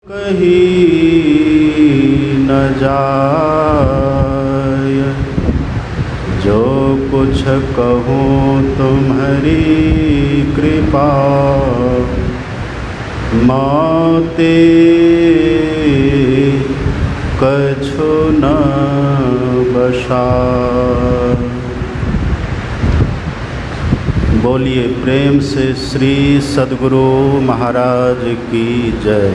कहीं न जाय, जो कुछ कहूँ तुम्हारी कृपा, माते कछु न बसाय। बोलिए प्रेम से श्री सद्गुरु महाराज की जय।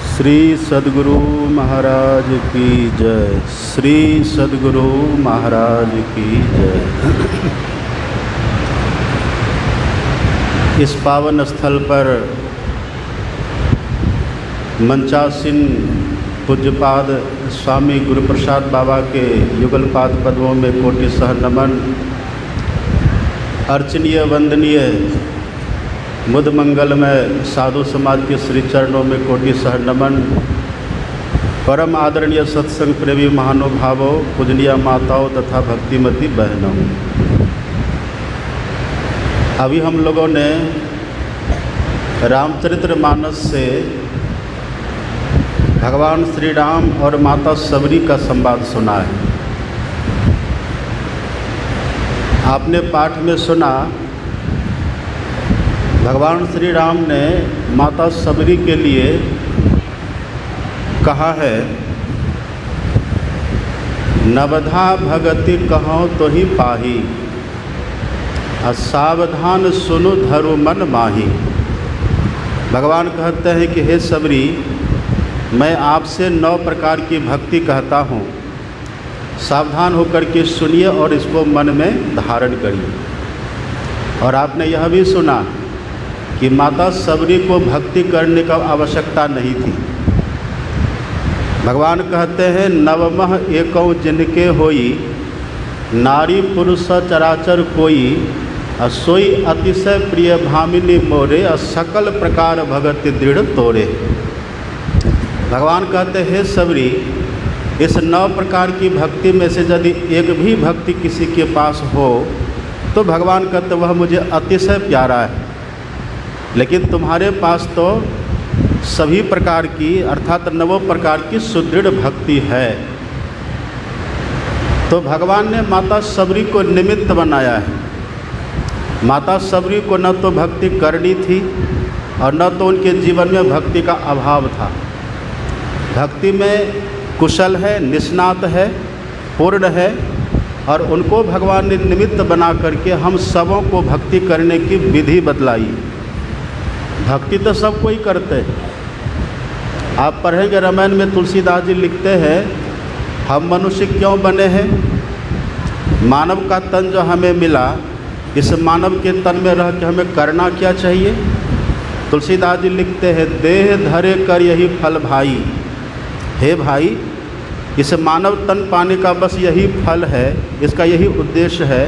श्री सद्गुरु महाराज की जय। श्री सद्गुरु महाराज की जय। इस पावन स्थल पर मंचासीन पूज्यपाद स्वामी गुरुप्रसाद बाबा के युगलपाद पद्मों में कोटि सह नमन। अर्चनीय वंदनीय मुद मंगलमय साधु समाज के श्री चरणों में कोटि सह नमन। परम आदरणीय सत्संग प्रेमी महानुभावों, पूजनीय माताओं तथा भक्तिमती बहनों, अभी हम लोगों ने रामचरितमानस से भगवान श्री राम और माता सबरी का संवाद सुना है। आपने पाठ में सुना भगवान श्री राम ने माता सबरी के लिए कहा है, नवधा भगति कहो तो ही पाही, असावधान सुनु धरु मन माही। भगवान कहते हैं कि हे सबरी, मैं आपसे 9 प्रकार की भक्ति कहता हूँ, सावधान होकर के सुनिए और इसको मन में धारण करिए। और आपने यह भी सुना कि माता सबरी को भक्ति करने का आवश्यकता नहीं थी। भगवान कहते हैं, नवमः एकौ जिनके होई, नारी पुरुष चराचर कोई, सोई अतिशय प्रिय भामिनी मोरे, सकल प्रकार भगति दृढ़ तोरे। भगवान कहते हैं, हे सबरी, इस 9 प्रकार की भक्ति में से यदि एक भी भक्ति किसी के पास हो तो भगवान कहते वह मुझे अतिशय प्यारा है। लेकिन तुम्हारे पास तो सभी प्रकार की अर्थात 9 प्रकार की सुदृढ़ भक्ति है। तो भगवान ने माता सबरी को निमित्त बनाया है। माता सबरी को न तो भक्ति करनी थी और न तो उनके जीवन में भक्ति का अभाव था। भक्ति में कुशल है, निष्णात है, पूर्ण है, और उनको भगवान ने निमित्त बना करके हम सबों को भक्ति करने की विधि बतलाई। भक्ति तो सब कोई करते हैं। आप पढ़ेंगे रामायण में तुलसीदास जी लिखते हैं, हम मनुष्य क्यों बने हैं, मानव का तन जो हमें मिला, इस मानव के तन में रह के हमें करना क्या चाहिए। तुलसीदास जी लिखते हैं, देह धरे कर यही फल भाई। हे भाई, इस मानव तन पाने का बस यही फल है, इसका यही उद्देश्य है।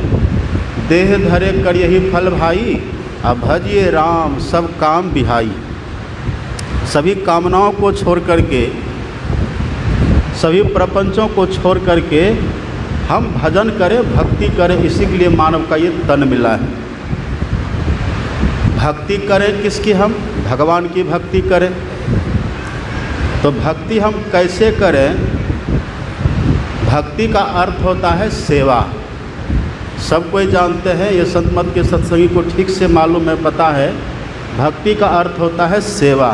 देह धरे कर यही फल भाई, अब भजिए राम सब काम बिहाई। सभी कामनाओं को छोड़ करके, सभी प्रपंचों को छोड़ करके हम भजन करें, भक्ति करें, इसी के लिए मानव का ये तन मिला है। भक्ति करें किसकी, हम भगवान की भक्ति करें। तो भक्ति हम कैसे करें। भक्ति का अर्थ होता है सेवा। सब कोई जानते हैं, ये संत मत के सत्संगी को ठीक से मालूम है, पता है। भक्ति का अर्थ होता है सेवा।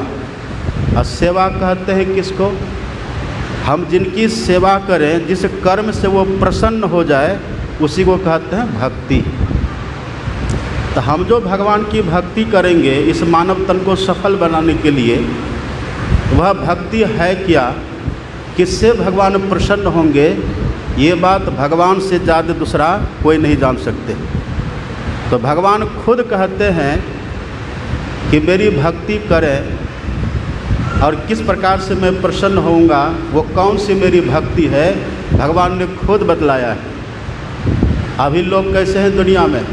और सेवा कहते हैं किसको, हम जिनकी सेवा करें, जिस कर्म से वो प्रसन्न हो जाए, उसी को कहते हैं भक्ति। तो हम जो भगवान की भक्ति करेंगे इस मानव तन को सफल बनाने के लिए, वह भक्ति है क्या, किससे भगवान प्रसन्न होंगे, ये बात भगवान से ज़्यादा दूसरा कोई नहीं जान सकते। तो भगवान खुद कहते हैं कि मेरी भक्ति करें, और किस प्रकार से मैं प्रसन्न होऊंगा, वो कौन सी मेरी भक्ति है, भगवान ने खुद बतलाया है। अभी लोग कैसे हैं दुनिया में,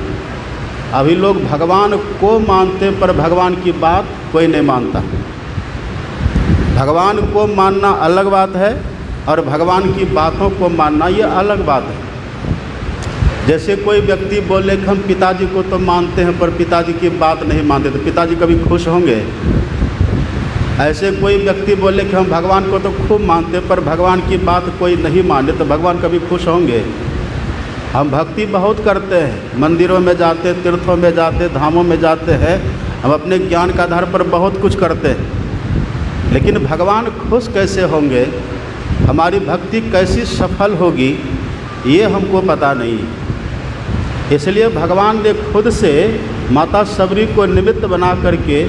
अभी लोग भगवान को मानते पर भगवान की बात कोई नहीं मानता। भगवान को मानना अलग बात है और भगवान की बातों को मानना ये अलग बात है। जैसे कोई व्यक्ति बोले कि हम पिताजी को तो मानते हैं पर पिताजी की बात नहीं मानते, तो पिताजी कभी खुश होंगे? ऐसे कोई व्यक्ति बोले कि हम भगवान को तो खूब मानते हैं पर भगवान की बात कोई नहीं माने, तो भगवान कभी खुश होंगे? हम भक्ति बहुत करते हैं, मंदिरों में जाते, तीर्थों में जाते, धामों में जाते हैं, हम अपने ज्ञान के आधार पर बहुत कुछ करते हैं, लेकिन भगवान खुश कैसे होंगे, हमारी भक्ति कैसी सफल होगी, ये हमको पता नहीं। इसलिए भगवान ने खुद से माता सबरी को निमित्त बना करके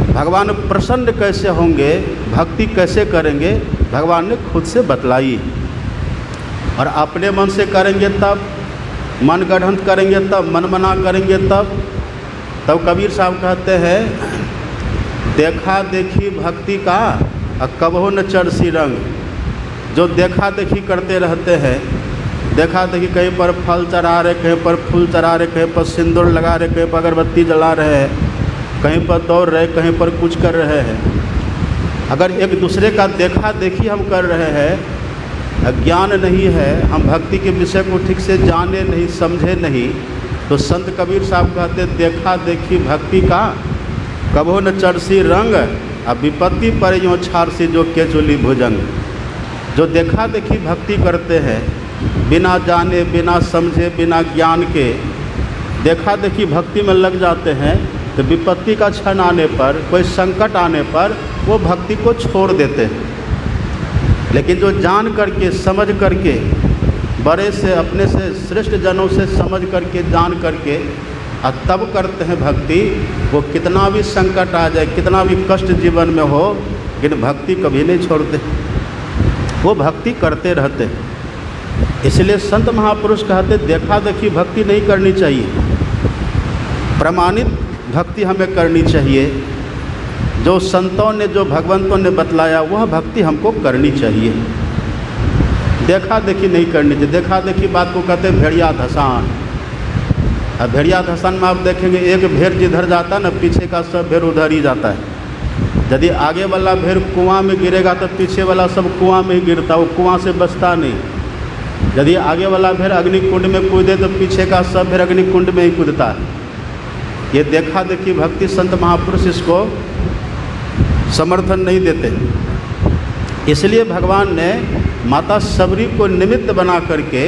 भगवान प्रसन्न कैसे होंगे, भक्ति कैसे करेंगे, भगवान ने खुद से बतलाई। और अपने मन से करेंगे तब, मन गढ़ंत करेंगे तब, मन मना करेंगे तब कबीर साहब कहते हैं, देखा देखी भक्ति का कबहो न चढ़सी रंग। जो देखा देखी करते रहते हैं, देखा देखी कहीं पर फल चढ़ा रहे, कहीं पर फूल चढ़ा रहे, कहीं पर सिंदूर लगा रहे, कहीं पर अगरबत्ती जला रहे हैं, कहीं पर दौड़ रहे, कहीं पर कुछ कर रहे हैं। अगर एक दूसरे का देखा देखी हम कर रहे हैं, ज्ञान नहीं है, हम भक्ति के विषय को ठीक से जाने नहीं, समझे नहीं, तो संत कबीर साहब कहते देखा देखी भक्ति का कबो न चढ़सी रंग, अब विपत्ति पर यूँ छारसी जो केचुली भुजंग। जो देखा देखी भक्ति करते हैं, बिना जाने, बिना समझे, बिना ज्ञान के देखा देखी भक्ति में लग जाते हैं, तो विपत्ति का क्षण आने पर, कोई संकट आने पर वो भक्ति को छोड़ देते हैं। लेकिन जो जान करके, समझ करके, बड़े से, अपने से, श्रेष्ठ जनों से समझ करके, जान करके और तब करते हैं भक्ति, वो कितना भी संकट आ जाए, कितना भी कष्ट जीवन में हो, लेकिन भक्ति कभी नहीं छोड़ते, वो भक्ति करते रहते। इसलिए संत महापुरुष कहते देखा देखी भक्ति नहीं करनी चाहिए, प्रमाणित भक्ति हमें करनी चाहिए। जो संतों ने, जो भगवंतों ने बतलाया वह भक्ति हमको करनी चाहिए, देखा देखी नहीं करनी चाहिए। देखा देखी बात को कहते हैं भेड़िया धसान। अब भेड़िया धसान में आप देखेंगे एक भेड़ जिधर जाता है ना, पीछे का सब भेड़ उधर ही जाता है। यदि आगे वाला भेड़ कुआं में गिरेगा तो पीछे वाला सब कुआं में ही गिरता, वो कुआं से बचता नहीं। यदि आगे वाला भेड़ अग्निकुंड में कूदे तो पीछे का सब भेड़ अग्निकुंड में ही कूदता है। ये देखा देखी भक्ति संत महापुरुष इसको समर्थन नहीं देते। इसलिए भगवान ने माता सबरी को निमित्त बना करके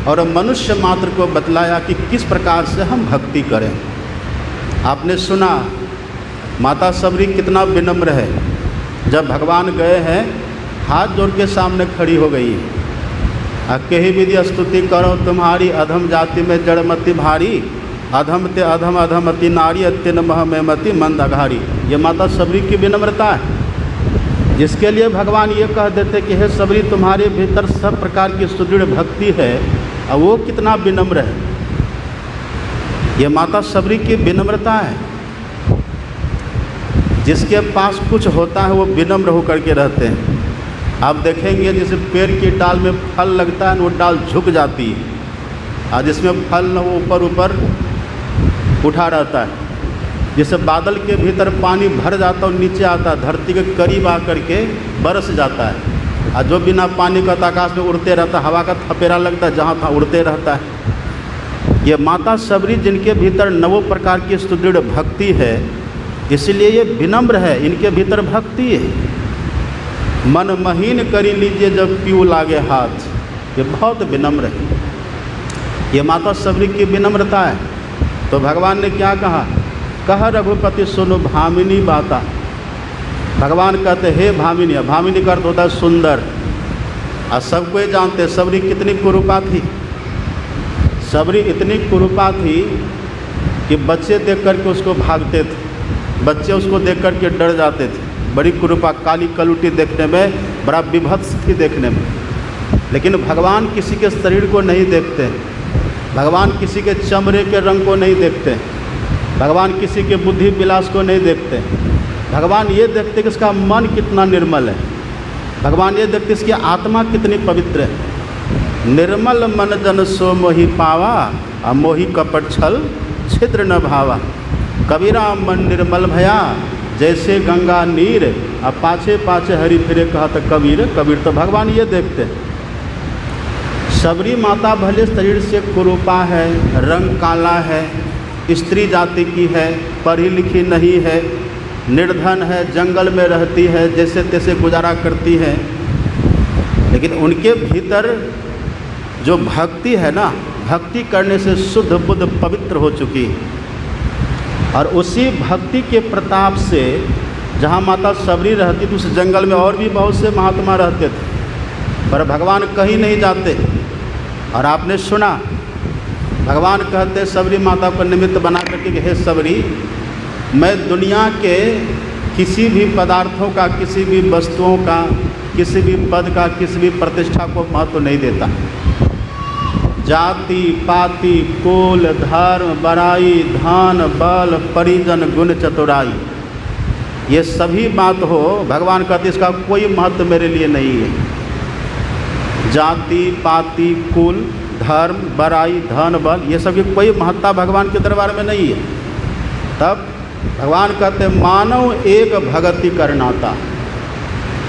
और मनुष्य मात्र को बतलाया कि किस प्रकार से हम भक्ति करें। आपने सुना माता सबरी कितना विनम्र है, जब भगवान गए हैं हाथ जोड़ के सामने खड़ी हो गई। कही विधि स्तुति करो तुम्हारी, अधम जाति में जड़मति भारी, अधम ते अधम अधमति नारी, अत्यन मह में मति मंद अघारी। ये माता सबरी की विनम्रता है, जिसके लिए भगवान ये कह देते कि हे सबरी तुम्हारे भीतर सब प्रकार की सुदृढ़ भक्ति है, और वो कितना विनम्र है। ये माता सबरी की विनम्रता है, जिसके पास कुछ होता है वो विनम्र होकर के रहते हैं। आप देखेंगे जैसे पेड़ की डाल में फल लगता है, वो डाल झुक जाती है, और जिसमें फल न वो ऊपर ऊपर उठा रहता है। जैसे बादल के भीतर पानी भर जाता है और नीचे आता है, धरती के करीब आकर के बरस जाता है, और जो बिना पानी का आकाश में उड़ते रहता है, हवा का थपेरा लगता है, जहाँ था उड़ते रहता है। ये माता सबरी जिनके भीतर नवों प्रकार की सुदृढ़ भक्ति है, इसलिए ये विनम्र है, इनके भीतर भक्ति है। मन महीन करी लीजिए जब पीऊ लागे हाथ, ये बहुत विनम्र है। ये माता सबरी की विनम्रता है। तो भगवान ने क्या कहा, कह रघुपति सुनो भामिनी बाता। भगवान कहते हे भामिनी, भामिनी का अर्थ होता है सुंदर। और सबको ये जानते सबरी कितनी कुरूपा थी। सबरी इतनी कुरूपा थी कि बच्चे देख कर के उसको भागते थे, बच्चे उसको देख कर के डर जाते थे। बड़ी कुरूपा, काली कलुटी देखने में, बड़ा विभत्स थी देखने में। लेकिन भगवान किसी के शरीर को नहीं देखते, भगवान किसी के चमड़े के रंग को नहीं देखते, भगवान किसी के बुद्धि विलास को नहीं देखते। भगवान ये देखते कि इसका मन कितना निर्मल है, भगवान ये देखते इसकी आत्मा कितनी पवित्र है। निर्मल मन जन सो मोहि पावा, और मोहि कपट छल छिद्र न भावा। कबीरा मन निर्मल भया, जैसे गंगा नीर, और पाछे पाछे हरि फिरे कहत कबीर। कबीर तो भगवान ये देखते। सबरी माता भले शरीर से कुरूपा है, रंग काला है, स्त्री जाति की है, पढ़ी लिखी नहीं है, निर्धन है, जंगल में रहती है, जैसे तैसे गुजारा करती है, लेकिन उनके भीतर जो भक्ति है ना, भक्ति करने से शुद्ध बुद्ध पवित्र हो चुकी है। और उसी भक्ति के प्रताप से जहाँ माता सबरी रहती थी उस जंगल में और भी बहुत से महात्मा रहते थे, पर भगवान कहीं नहीं जाते। और आपने सुना भगवान कहते सबरी माता को निमित्त बना करके कि हे सबरी, मैं दुनिया के किसी भी पदार्थों का, किसी भी वस्तुओं का, किसी भी पद का, किसी भी प्रतिष्ठा को महत्व नहीं देता। जाति पाति कुल धर्म बड़ाई धन बल परिजन गुण चतुराई, ये सभी बात हो, भगवान कहते इसका कोई महत्व मेरे लिए नहीं है। जाति पाति कुल धर्म बड़ाई धन बल, ये सब की कोई महत्ता भगवान के दरबार में नहीं है। तब भगवान कहते मानव एक भगति करनाता,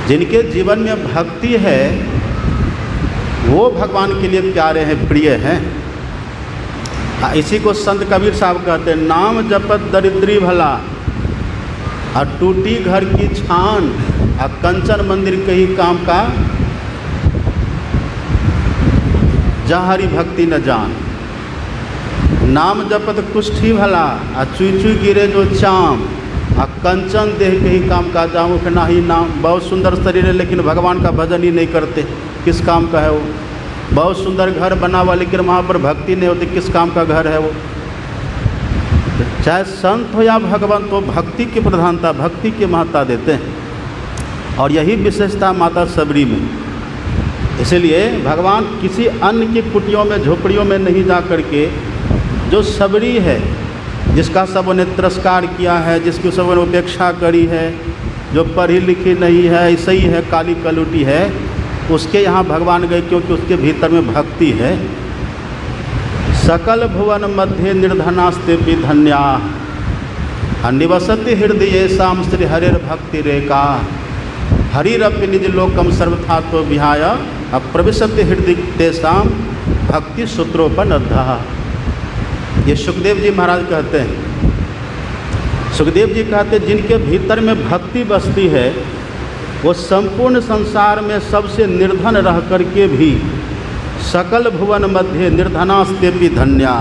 जिनके जीवन में भक्ति है वो भगवान के लिए प्यारे हैं, प्रिय हैं। इसी को संत कबीर साहब कहते हैं, नाम जपत दरिद्री भला और टूटी घर की छान और कंचन मंदिर कहीं काम का, जहाँ हरि भक्ति न जान। नाम जपत कुष्ठी भला और चुई चुई गिरे जो चाम और कंचन देह कहीं काम का, जाऊँ कि ना ही नाम। बहुत सुंदर शरीर है लेकिन भगवान का भजन ही नहीं करते, किस काम का है वो। बहुत सुंदर घर बना हुआ लेकिन वहाँ पर भक्ति नहीं होती, किस काम का घर है वो। चाहे संत हो या भगवान, तो भक्ति की प्रधानता, भक्ति की महत्ता देते हैं। और यही विशेषता माता सबरी में। इसलिए भगवान किसी अन्य की कुटियों में झोपड़ियों में नहीं जा करके, जो सबरी है, जिसका सबों ने तिरस्कार किया है, जिसकी सबों ने उपेक्षा करी है, जो पढ़ी लिखी नहीं है, ऐसे ही है, काली कलूटी है, उसके यहाँ भगवान गए क्योंकि उसके भीतर में भक्ति है। सकल भुवन मध्य निर्धनास्ते धन्या निवसति हृदय शाम श्री हरिर भक्ति रेखा हरिरपि निज लोकम सर्वथा तो विहाय अप्रविशति हृदय तेषाम भक्ति सूत्रोपनद्धा। ये सुखदेव जी महाराज कहते हैं। सुखदेव जी कहते हैं जिनके भीतर में भक्ति बसती है वो संपूर्ण संसार में सबसे निर्धन रह करके भी, सकल भुवन मध्य निर्धनास्तेपि धन्या,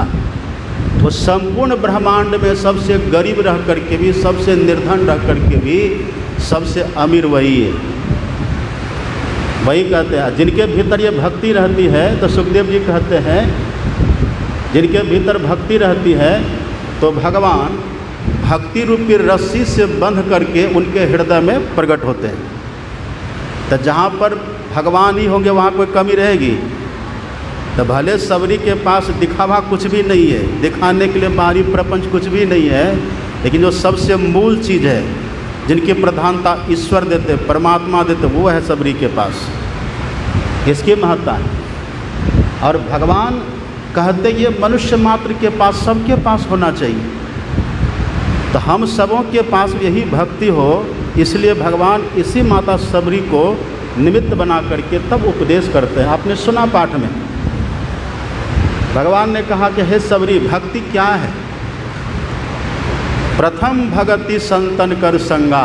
वो संपूर्ण ब्रह्मांड में सबसे गरीब रह करके भी, सबसे निर्धन रह करके भी सबसे अमीर वही है। वही कहते हैं जिनके भीतर ये भक्ति रहती है। तो सुखदेव जी कहते हैं जिनके भीतर भक्ति रहती है तो भगवान भक्ति रूपी रस्सी से बंध करके उनके हृदय में प्रकट होते हैं। तो जहाँ पर भगवान ही होंगे वहाँ कोई कमी रहेगी। तो भले सबरी के पास दिखावा कुछ भी नहीं है, दिखाने के लिए बाहरी प्रपंच कुछ भी नहीं है, लेकिन जो सबसे मूल चीज़ है, जिनकी प्रधानता ईश्वर देते, परमात्मा देते, वो है सबरी के पास। इसकी महत्ता है। और भगवान कहते ये मनुष्य मात्र के पास, सबके पास होना चाहिए। तो हम सबों के पास यही भक्ति हो, इसलिए भगवान इसी माता सबरी को निमित्त बना करके तब उपदेश करते हैं। आपने सुना पाठ में भगवान ने कहा कि हे सबरी, भक्ति क्या है? प्रथम भगति संतन कर संगा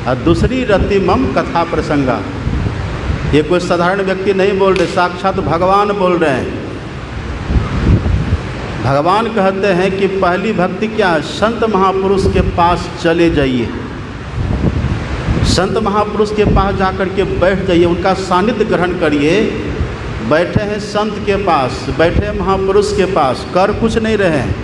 और दूसरी रति मम कथा प्रसंगा। ये कोई साधारण व्यक्ति नहीं बोल रहे, साक्षात भगवान बोल रहे हैं। भगवान कहते हैं कि पहली भक्ति क्या है? संत महापुरुष के पास चले जाइए, संत महापुरुष के पास जाकर के बैठ जाइए, उनका सानिध्य ग्रहण करिए। बैठे हैं संत के पास, बैठे हैं महापुरुष के पास, कर कुछ नहीं रहे हैं,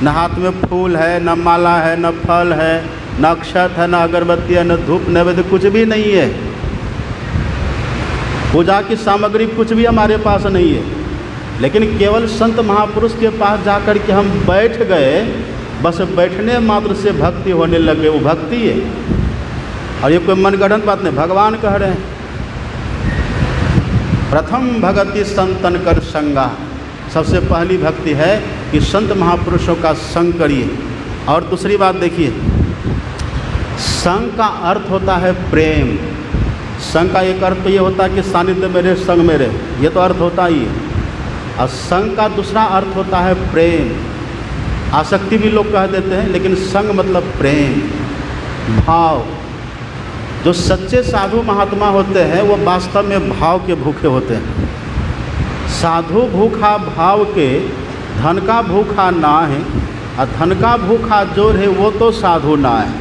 न हाथ में फूल है, न माला है, न फल है, न अक्षत है, न अगरबत्ती है, न धूप नैवेद्य, कुछ भी नहीं है। पूजा की सामग्री कुछ भी हमारे पास नहीं है, लेकिन केवल संत महापुरुष के पास जाकर के हम बैठ गए, बस बैठने मात्र से भक्ति होने लगे, वो भक्ति है। और ये कोई मनगढ़ंत बात नहीं, भगवान कह रहे हैं प्रथम भगति संतन कर संगा। सबसे पहली भक्ति है कि संत महापुरुषों का संग करिए। और दूसरी बात देखिए, संग का अर्थ होता है प्रेम। संग का एक अर्थ तो ये होता है कि सानिध्य मेरे संग मेरे, ये तो अर्थ होता ही है। और संग का दूसरा अर्थ होता है प्रेम। आसक्ति भी लोग कह देते हैं, लेकिन संग मतलब प्रेम, भाव। जो सच्चे साधु महात्मा होते हैं वो वास्तव में भाव के भूखे होते हैं। साधु भूखा भाव के, धन का भूखा ना है, और धन का भूखा जो है वो तो साधु ना है।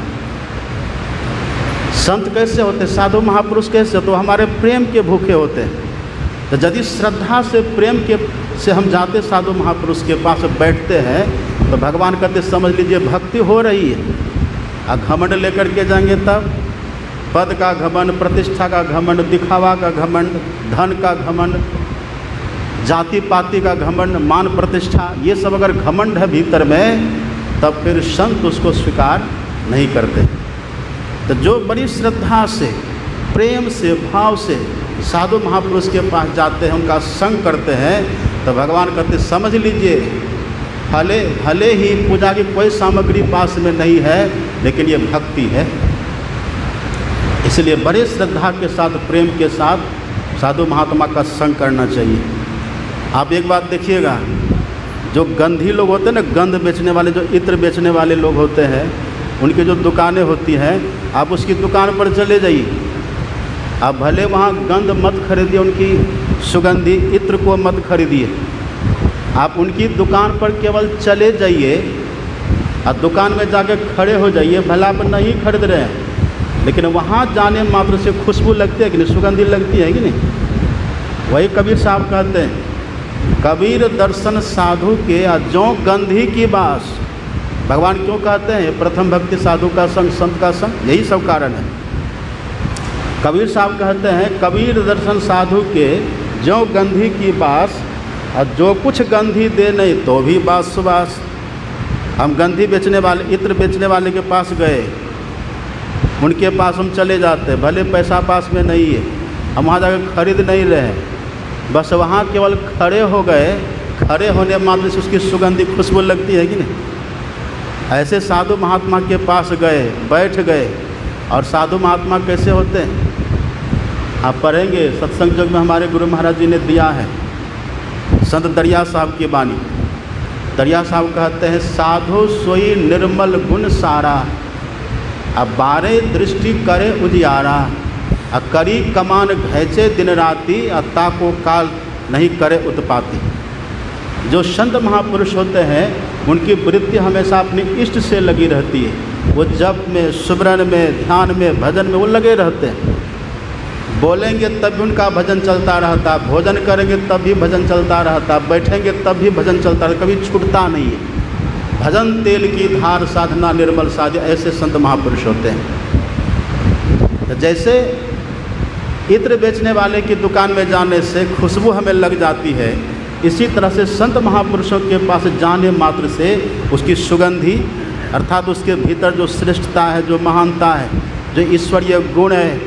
संत कैसे होते, साधु महापुरुष कैसे, तो हमारे प्रेम के भूखे होते हैं। तो यदि श्रद्धा से प्रेम के से हम जाते साधु महापुरुष के पास बैठते हैं, तो भगवान कहते समझ लीजिए भक्ति हो रही है। और घमंड लेकर के जाएंगे तब पद का घमंड, प्रतिष्ठा का घमंड, दिखावा का घमंड, धन का घमंड, जाति पाति का घमंड, मान प्रतिष्ठा, ये सब अगर घमंड है भीतर में, तब फिर संत उसको स्वीकार नहीं करते। तो जो बड़ी श्रद्धा से, प्रेम से, भाव से साधु महापुरुष के पास जाते हैं, उनका संग करते हैं, तो भगवान कहते समझ लीजिए भले ही पूजा की कोई सामग्री पास में नहीं है, लेकिन ये भक्ति है। इसलिए बड़े श्रद्धा के साथ, प्रेम के साथ साधु महात्मा का संग करना चाहिए। आप एक बात देखिएगा, जो गंधी लोग होते हैं ना, गंध बेचने वाले, जो इत्र बेचने वाले लोग होते हैं, उनकी जो दुकानें होती हैं, आप उसकी दुकान पर चले जाइए। आप भले वहाँ गंध मत खरीदिए, उनकी सुगंधी इत्र को मत खरीदिए। आप उनकी दुकान पर केवल चले जाइए और दुकान में जाके खड़े हो जाइए। भला आप नहीं खरीद रहे हैं, लेकिन वहाँ जाने मात्र से खुशबू लगती है कि नहीं, सुगंधी लगती है कि नहीं। वही कबीर साहब कहते हैं, कबीर दर्शन साधु के जो गंधी की बास। भगवान क्यों कहते हैं प्रथम भक्ति साधु का संग, संत का संग, यही सब कारण है। कबीर साहब कहते हैं कबीर दर्शन साधु के जो गंधी की बास, और जो कुछ गंधी दे नहीं तो भी बास सुबास। हम गंधी बेचने वाले, इत्र बेचने वाले के पास गए, उनके पास हम चले जाते, भले पैसा पास में नहीं है, हम वहाँ जाकर खरीद नहीं रहे, बस वहाँ केवल खड़े हो गए। खड़े होने मात्र से उसकी सुगंधी खुशबू लगती है कि नहीं। ऐसे साधु महात्मा के पास गए, बैठ गए। और साधु महात्मा कैसे होते हैं, आप पढ़ेंगे सत्संग योग में, हमारे गुरु महाराज जी ने दिया है, संत दरिया साहब की वाणी। दरिया साहब कहते हैं, साधु सोई निर्मल गुण सारा, अब बारे दृष्टि करे उजियारा, करी कमान घैचे दिन राति, ताको काल नहीं करे उत्पाती। जो संत महापुरुष होते हैं, उनकी वृत्ति हमेशा अपने इष्ट से लगी रहती है। वो जप में, सुमरन में, ध्यान में, भजन में वो लगे रहते हैं। बोलेंगे तब भी उनका भजन चलता रहता, भोजन करेंगे तब भी भजन चलता रहता, बैठेंगे तब भी भजन चलता रहता, कभी छूटता नहीं है। भजन तेल की धार साधना निर्मल साध, ऐसे संत महापुरुष होते हैं। तो जैसे इत्र बेचने वाले की दुकान में जाने से खुशबू हमें लग जाती है, इसी तरह से संत महापुरुषों के पास जाने मात्र से उसकी सुगंधी, अर्थात उसके भीतर जो श्रेष्ठता है, जो महानता है, जो ईश्वरीय गुण है,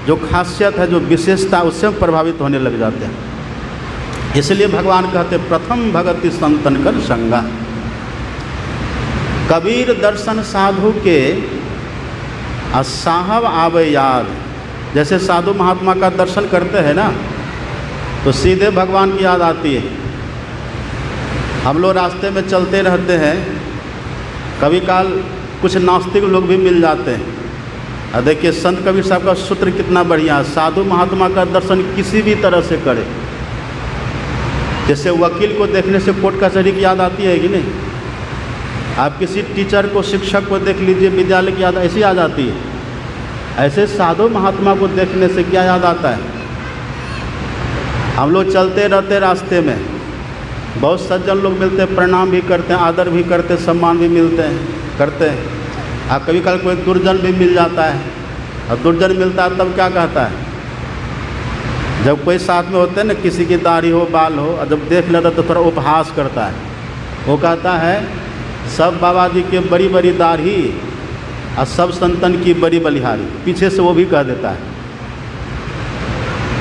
जो खासियत है, जो विशेषता, उससे हम प्रभावित होने लग जाते हैं। इसलिए भगवान कहते प्रथम भगति संतन कर संगा। कबीर दर्शन साधु के साहब आवे याद। जैसे साधु महात्मा का दर्शन करते हैं ना, तो सीधे भगवान की याद आती है। हम लोग रास्ते में चलते रहते हैं, कभी काल कुछ नास्तिक लोग भी मिल जाते हैं। और देखिए संत कबीर साहब का सूत्र कितना बढ़िया है, साधु महात्मा का दर्शन किसी भी तरह से करे। जैसे वकील को देखने से कोर्ट कचहरी की याद आती है कि नहीं, आप किसी टीचर को, शिक्षक को देख लीजिए, विद्यालय की याद ऐसी आ जाती है। ऐसे साधु महात्मा को देखने से क्या याद आता है। हम लोग चलते रहते रास्ते में, बहुत सज्जन लोग मिलते हैं, प्रणाम भी करते हैं, आदर भी करते हैं, सम्मान भी मिलते हैं, करते हैं। आप कभी कभी कोई दुर्जन भी मिल जाता है, और दुर्जन मिलता है तब क्या कहता है, जब कोई साथ में होते हैं ना, किसी की दाढ़ी हो, बाल हो, और जब देख लेता तो थोड़ा उपहास करता है। वो कहता है सब बाबा जी के बड़ी बड़ी दाढ़ी और सब संतन की बड़ी बलिहारी, पीछे से वो भी कह देता है।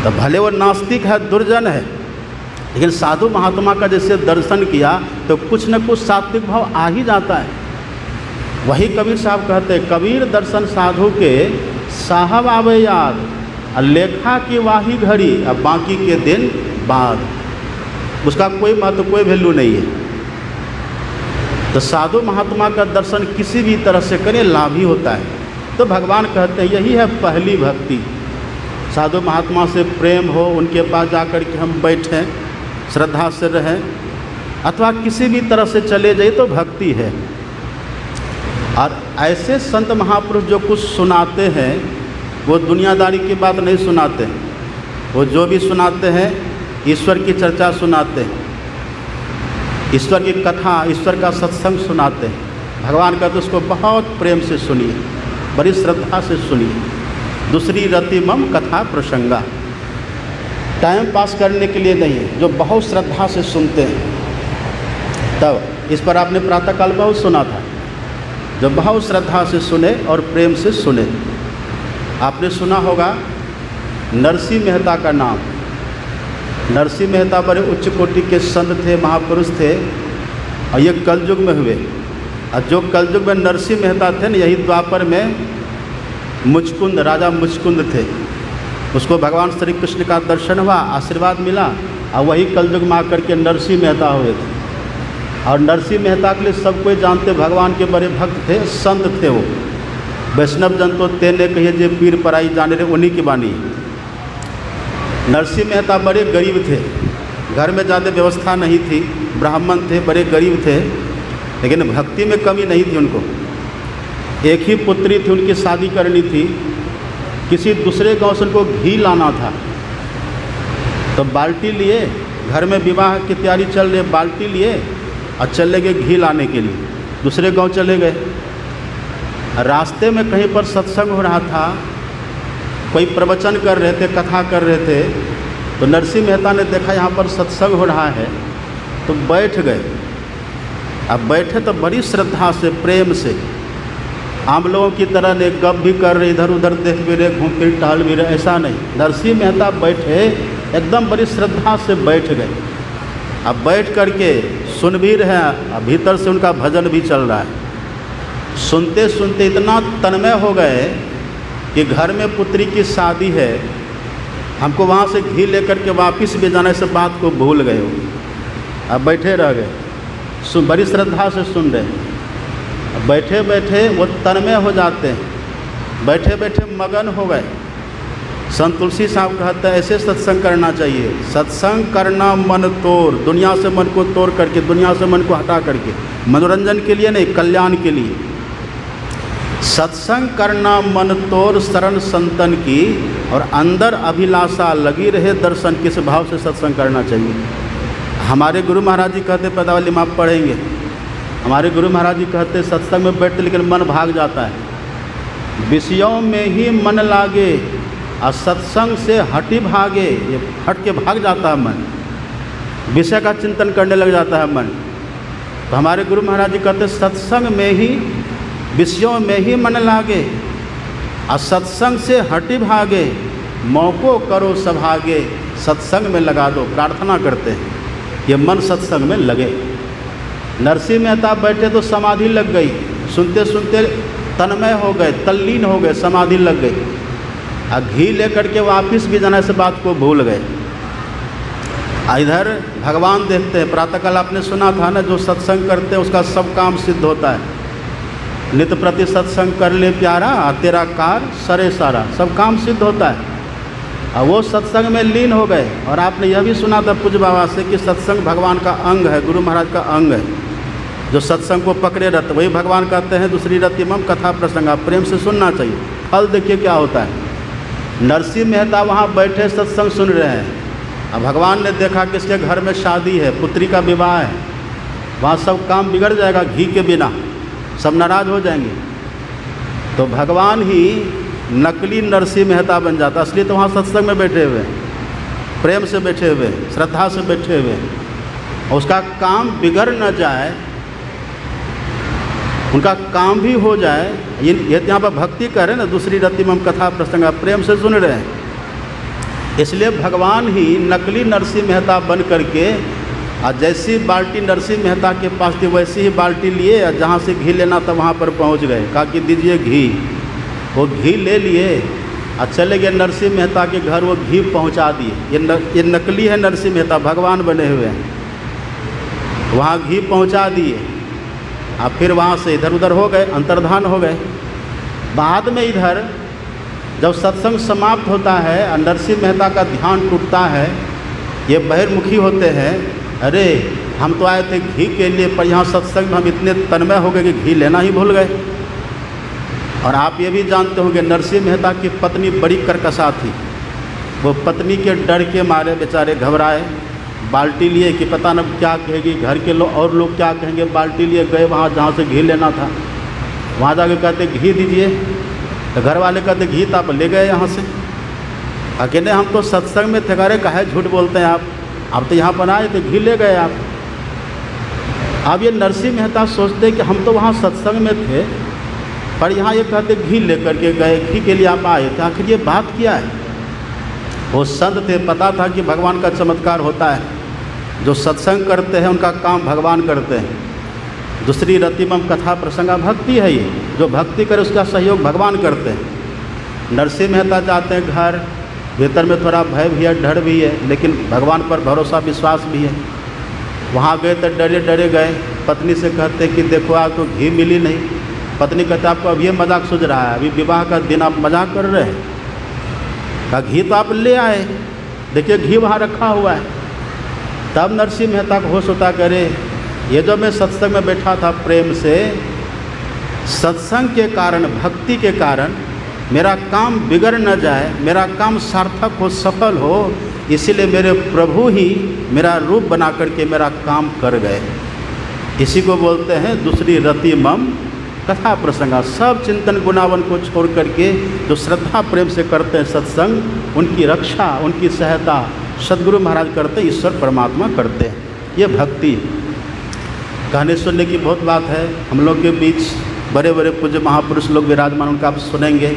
तो भले वो नास्तिक है, दुर्जन है, लेकिन साधु महात्मा का जैसे दर्शन किया तो कुछ न कुछ सात्विक भाव आ ही जाता है। वही कबीर साहब कहते हैं कबीर दर्शन साधु के साहब आवे याद। और लेखा की वाही घड़ी अब बाकी के दिन बाद, उसका कोई महत्व, कोई वैल्यू नहीं है। तो साधु महात्मा का दर्शन किसी भी तरह से करें लाभ ही होता है। तो भगवान कहते हैं यही है पहली भक्ति, साधु महात्मा से प्रेम हो, उनके पास जाकर के हम बैठें, श्रद्धा से रहें, अथवा किसी भी तरह से चले जाए तो भक्ति है। और ऐसे संत महापुरुष जो कुछ सुनाते हैं वो दुनियादारी की बात नहीं सुनाते, वो जो भी सुनाते हैं ईश्वर की चर्चा सुनाते हैं, ईश्वर की कथा, ईश्वर का सत्संग सुनाते हैं। भगवान का तो उसको बहुत प्रेम से सुनिए, बड़ी श्रद्धा से सुनिए। दूसरी रति मम कथा प्रसंगा, टाइम पास करने के लिए नहीं है, जो बहुत श्रद्धा से सुनते हैं। तब इस पर आपने प्रातःकाल बहुत सुना था, जो बहुत श्रद्धा से सुने और प्रेम से सुने। आपने सुना होगा नरसिंह मेहता का नाम। नरसिंह मेहता बड़े उच्च कोटि के संत थे, महापुरुष थे, और ये कलयुग में हुए। और जो कलयुग में नरसिंह मेहता थे न, यही द्वापर में मुचकुंद, राजा मुचकुंद थे, उसको भगवान श्री कृष्ण का दर्शन हुआ, आशीर्वाद मिला, और वही कलयुग में आकर के नरसिंह मेहता हुए थे। और नरसिंह मेहता के लिए सब कोई जानते, भगवान के बड़े भक्त थे, संत थे वो। वैष्णव जन तो तेने कहिए जे पीर पराई जाने रे, उन्हीं की बानी। नरसिंह मेहता बड़े गरीब थे, घर में ज़्यादा व्यवस्था नहीं थी, ब्राह्मण थे, बड़े गरीब थे, लेकिन भक्ति में कमी नहीं थी उनको। एक ही पुत्री थी, उनकी शादी करनी थी, किसी दूसरे गांव से उनको घी लाना था। तो बाल्टी लिए, घर में विवाह की तैयारी चल रही, बाल्टी लिए और चले गए घी लाने के लिए, दूसरे गांव चले गए। रास्ते में कहीं पर सत्संग हो रहा था, कोई प्रवचन कर रहे थे, कथा कर रहे थे, तो नरसिंह मेहता ने देखा यहाँ पर सत्संग हो रहा है, तो बैठ गए। अब बैठे तो बड़ी श्रद्धा से, प्रेम से, आम लोगों की तरह ने गप भी कर रहे, इधर उधर देख भी रहे, घूम फिर टहल भी रहे, ऐसा नहीं। नरसिंह मेहता बैठे, एकदम बड़ी श्रद्धा से बैठ गए। अब बैठ करके सुन भी रहे हैं, अब भीतर से उनका भजन भी चल रहा है। सुनते सुनते इतना तन्मय हो गए कि घर में पुत्री की शादी है, हमको वहाँ से घी लेकर के वापस भी जाने से बात को भूल गए हो। अब बैठे रह गए, बड़ी श्रद्धा से सुन रहे हैं। अब बैठे बैठे वो तन्मय हो जाते हैं, बैठे बैठे मगन हो गए। संत तुलसी साहब कहते हैं ऐसे सत्संग करना चाहिए। सत्संग करना मन तोड़, दुनिया से मन को तोड़ करके, दुनिया से मन को हटा करके, मनोरंजन के लिए नहीं, कल्याण के लिए। सत्संग करना मन तोड़ शरण संतन की, और अंदर अभिलाषा लगी रहे दर्शन, किस भाव से सत्संग करना चाहिए। हमारे गुरु महाराज जी कहते, पदावली में आप पढ़ेंगे, हमारे गुरु महाराज जी कहते सत्संग में बैठते लेकिन मन भाग जाता है। विषयों में ही मन लागे और सत्संग से हटी भागे, ये हट के भाग जाता है मन, विषय का चिंतन करने लग जाता है मन। तो हमारे गुरु महाराज जी कहते सत्संग में ही, विषयों में ही मन लागे और सत्संग से हटी भागे, मौको करो सभागे, सत्संग में लगा दो। प्रार्थना करते हैं ये मन सत्संग में लगे। नरसिंह मेहता बैठे तो समाधि लग गई, सुनते सुनते तन्मय हो गए, तल्लीन हो गए, समाधि लग गई। और घी लेकर के वापस भी जाने से बात को भूल गए। इधर भगवान देखते हैं, प्रातःकाल आपने सुना था ना, जो सत्संग करते हैं उसका सब काम सिद्ध होता है। नित्य प्रति सत्संग कर ले प्यारा, तेरा कार सरे सारा, सब काम सिद्ध होता है। और वो सत्संग में लीन हो गए। और आपने यह भी सुना था पूज्य बाबा से कि सत्संग भगवान का अंग है, गुरु महाराज का अंग है। जो सत्संग को पकड़े रहते, वही भगवान कहते हैं दूसरी रति मम कथा प्रसंगा, प्रेम से सुनना चाहिए। फल देखिए क्या होता है। नरसिंह मेहता वहाँ बैठे सत्संग सुन रहे हैं, अब भगवान ने देखा कि इसके घर में शादी है, पुत्री का विवाह है, वहाँ सब काम बिगड़ जाएगा, घी के बिना सब नाराज हो जाएंगे। तो भगवान ही नकली नरसिंह मेहता बन जाता, इसलिए तो वहाँ सत्संग में बैठे हुए, प्रेम से बैठे हुए, श्रद्धा से बैठे हुए, और उसका काम बिगड़ न जाए, उनका काम भी हो जाए। ये यहाँ पर भक्ति करें ना, दूसरी रति मम कथा प्रसंगा, प्रेम से सुन रहे हैं। इसलिए भगवान ही नकली नरसिंह मेहता बन करके, और जैसी बाल्टी नरसिंह मेहता के पास थी वैसी ही बाल्टी लिए, और जहाँ से घी लेना था वहाँ पर पहुँच गए। कहा कि दीजिए घी, वो घी ले लिए और चले गए नरसिंह मेहता के घर, वो घी पहुंचा दिए। ये नकली है नरसिंह मेहता, भगवान बने हुए हैं। वहाँ घी पहुंचा दिए और फिर वहाँ से इधर उधर हो गए, अंतर्धान हो गए। बाद में इधर जब सत्संग समाप्त होता है और नरसिंह मेहता का ध्यान टूटता है, ये बहिर्मुखी होते हैं, अरे हम तो आए थे घी के लिए, पर यहाँ सत्संग में हम इतने तन्मय हो गए कि घी लेना ही भूल गए। और आप ये भी जानते होंगे नरसिंह मेहता की पत्नी बड़ी कर्कशा थी। वो पत्नी के डर के मारे बेचारे घबराए, बाल्टी लिए कि पता न क्या कहेगी, घर के लोग और लोग क्या कहेंगे। बाल्टी लिए गए वहाँ जहाँ से घी लेना था, वहाँ जाके कहते घी दीजिए, तो घर वाले कहते घी तो आप ले गए यहाँ से। अकेले हम तो सत्संग में थे, अरे काहे झूठ बोलते हैं आप तो यहाँ पर आए थे, घी ले गए आप। अब ये नरसिंह मेहता सोचते कि हम तो वहाँ सत्संग में थे, पर यहाँ ये कहते घी लेकर के गए, घी के लिए आप आए थे, आखिर ये बात क्या है। वो संत थे, पता था कि भगवान का चमत्कार होता है, जो सत्संग करते हैं उनका काम भगवान करते हैं। दूसरी रतिमम कथा प्रसंगा भक्ति है, ये जो भक्ति करे उसका सहयोग भगवान करते हैं। नरसिंह मेहता जाते हैं घर, भीतर में थोड़ा भय भी है, डर भी है, लेकिन भगवान पर भरोसा विश्वास भी है। वहाँ गए तो डरे डरे गए, पत्नी से कहते कि देखो आज तो घी मिली नहीं। पत्नी कहते आपको अब ये मजाक सूझ रहा है, अभी विवाह का दिन आप मजाक कर रहे हैं। कहा घी तो आप ले आए, देखिए घी वहाँ रखा हुआ है। तब नरसिंह मेहता को होश होता, करे ये जो मैं सत्संग में बैठा था प्रेम से, सत्संग के कारण, भक्ति के कारण मेरा काम बिगड़ न जाए, मेरा काम सार्थक हो, सफल हो, इसीलिए मेरे प्रभु ही मेरा रूप बना करके मेरा काम कर गए। इसी को बोलते हैं दूसरी रतिमम कथा प्रसंगा। सब चिंतन गुणावन को छोड़ करके जो श्रद्धा प्रेम से करते हैं सत्संग, उनकी रक्षा, उनकी सहायता सद्गुरु महाराज करते, ईश्वर परमात्मा करते हैं। ये भक्ति। कहने सुनने की बहुत बात है, हम लोग के बीच बड़े बड़े पूज्य महापुरुष लोग विराजमान, उनका आप सुनेंगे।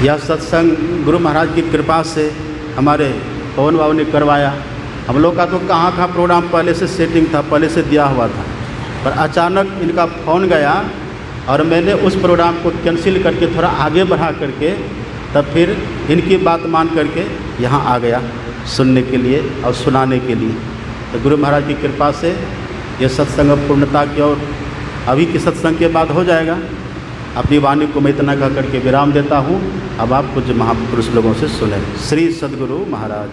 यह सत्संग गुरु महाराज की कृपा से हमारे पवन बाबू ने करवाया। हम लोग का तो कहाँ प्रोग्राम पहले से सेटिंग था, पहले से दिया हुआ था, पर अचानक इनका फ़ोन गया और मैंने उस प्रोग्राम को कैंसिल करके थोड़ा आगे बढ़ा करके तब फिर इनकी बात मान करके यहाँ आ गया सुनने के लिए और सुनाने के लिए। तो गुरु महाराज की कृपा से ये सत्संग पूर्णता की ओर अभी के सत्संग के बाद हो जाएगा। अपनी वाणी को मैं इतना कह करके विराम देता हूँ। अब आप कुछ महापुरुष लोगों से सुने। श्री सद्गुरु महाराज।